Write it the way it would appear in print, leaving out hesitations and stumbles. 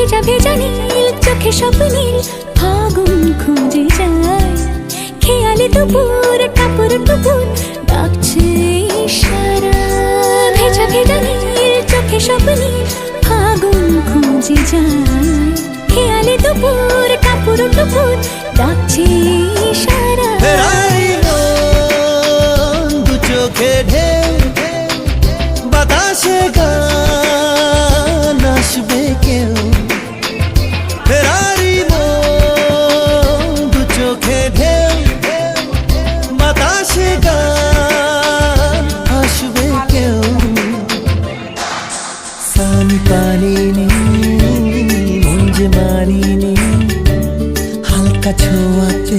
ভেজা ভেজা নীল চোখে স্বপ্নীল ফাগুন খুঁজে যায় খেয়ালি দুপুর টাপুর টুপুর ডাকছে ইশারা ভেজা ভেজা নীল চোখে স্বপ্নীল ফাগুন খুঁজে যায় খেয়ালি দুপুর টাপুর টুপুর ডাকছে ইশারা দু চোখে ঢেউ বাতাসে গান আসবে কেউ ফেরারি দু চোখে ঢেউ বাতাসে গান আসবে কেউ সানি পানিনি মঞ্জে মানিনি হালকা ছোঁয়াতে